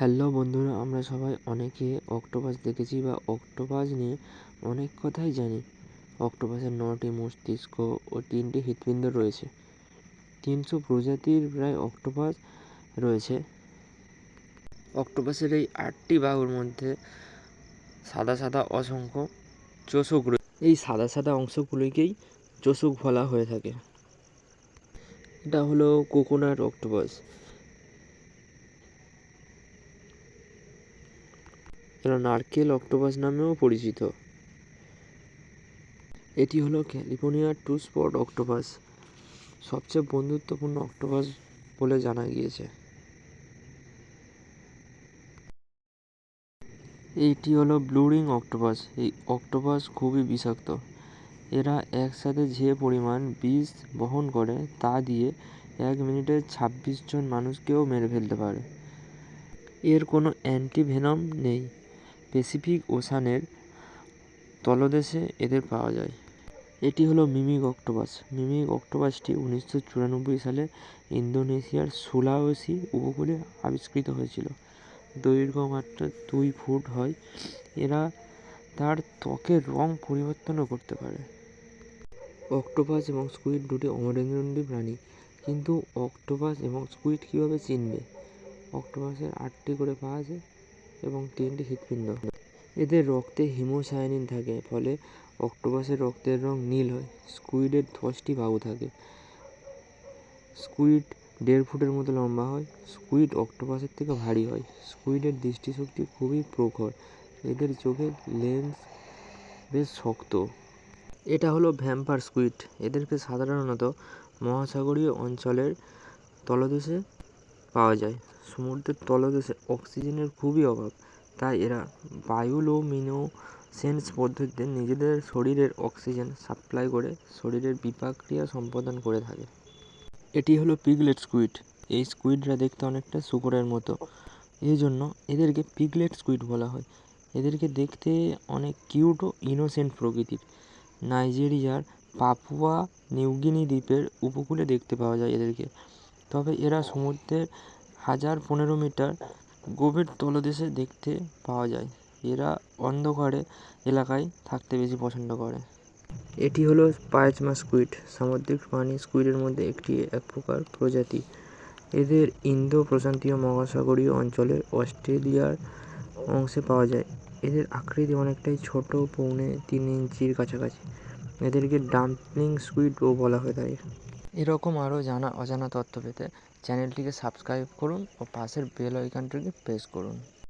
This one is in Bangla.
হ্যালো বন্ধুরা, আমরা সবাই অনেকে অক্টোপাস দেখেছি বা অক্টোপাস নিয়ে অনেক কথাই জানি। অক্টোপাসের 9টি মস্তিষ্ক ও 3টি হৃৎপিণ্ড রয়েছে। 300 প্রজাতির প্রায় অক্টোপাস রয়েছে। অক্টোপাসের এই 8টি বাহুর মধ্যে সাদা সাদা অসংখ্য চোষক রয়েছে। এই সাদা সাদা অংশগুলিকেই চোষক বলা হয়ে থাকে। এটা হলো কোকোনাট অক্টোপাস। এরা নারকেল অক্টোপাস নামেও পরিচিত। এটি হলো ক্যালিফোর্নিয়ার টু স্পট অক্টোপাস, সবচেয়ে বন্ধুত্বপূর্ণ অক্টোপাস বলে জানা গিয়েছে। এইটি হলো ব্লু রিং অক্টোপাস। এই অক্টোপাস খুবই বিষাক্ত। এরা একসাথে যে পরিমাণ বিষ বহন করে তা দিয়ে 1 মিনিটে 26 জন মানুষকেও মেরে ফেলতে পারে। এর কোনো অ্যান্টিভেনম নেই। প্যাসিফিক ওশানের তলদেশে এদের পাওয়া যায়। এটি হলো মিমিক অক্টোপাস। মিমিক অক্টোপাসটি 1994 সালে ইন্দোনেশিয়ার সুলাওয়েসি উপকূলে আবিষ্কৃত হয়েছিল। দৈর্ঘ্য মাত্র 2 ফুট হয়। এরা তার ত্বকের রং পরিবর্তনও করতে পারে। অক্টোপাস এবং স্কুইড দুটি অমেরুদণ্ডী প্রাণী, কিন্তু অক্টোপাস এবং স্কুইড কীভাবে চিনবে? অক্টোপাসের 8টি করে পা আছে এবং 3টি হৃৎপিণ্ড। এদের রক্তে হিমোসায়ানিন থাকে, ফলে অক্টোপাসের রক্তের রং নীল হয়। স্কুইডের 10টি বাহু থাকে। স্কুইড 1.5 ফুটের মতো লম্বা হয়। স্কুইড অক্টোপাসের থেকে ভারী হয়। স্কুইডের দৃষ্টিশক্তি খুবই প্রখর। এদের চোখের লেন্স বেশ শক্ত। এটা হলো ভ্যাম্পার স্কুইড। এদেরকে সাধারণত মহাসাগরীয় অঞ্চলের তলদেশে পাওয়া যায়। সমুদ্রের তলদেশে অক্সিজেনের খুবই অভাব, তাই এরা বায়োলুমিনেসেন্স পদ্ধতিতে নিজেদের শরীরের অক্সিজেন সাপ্লাই করে শরীরের বিপাক ক্রিয়া সম্পাদন করে থাকে। এটি হলো পিগলেট স্কুইড। এই স্কুইডরা দেখতে অনেকটা শূকরের মতো, এই জন্য এদেরকে পিগলেট স্কুইড বলা হয়। এদেরকে দেখতে অনেক কিউট ও ইনোসেন্ট প্রকৃতির। নাইজেরিয়ার পাপুয়া নিউগিনি দ্বীপের উপকূলে দেখতে পাওয়া যায় এদেরকে। তবে এরা সমুদ্রের 1015 মিটার গভীর তলদেশে দেখতে পাওয়া যায়। এরা অন্ধকারে এলাকায় থাকতে বেশি পছন্দ করে। এটি হলো পায়চমা স্কুইড। সামুদ্রিক প্রাণী স্কুইডের মধ্যে এক প্রকার প্রজাতি। এদের ইন্দো প্রশান্তীয় মহাসাগরীয় অঞ্চলের অস্ট্রেলিয়ার অংশে পাওয়া যায়। এদের আকৃতি অনেকটাই ছোট, 3.25 ইঞ্চির কাছাকাছি। এদেরকে ডাম্পলিং স্কুইডও বলা হয়ে থাকে। এরকম আরও জানা অজানা তথ্য পেতে চ্যানেলটিকে সাবস্ক্রাইব করুন ও পাশের বেল আইকনটিকে প্রেস করুন।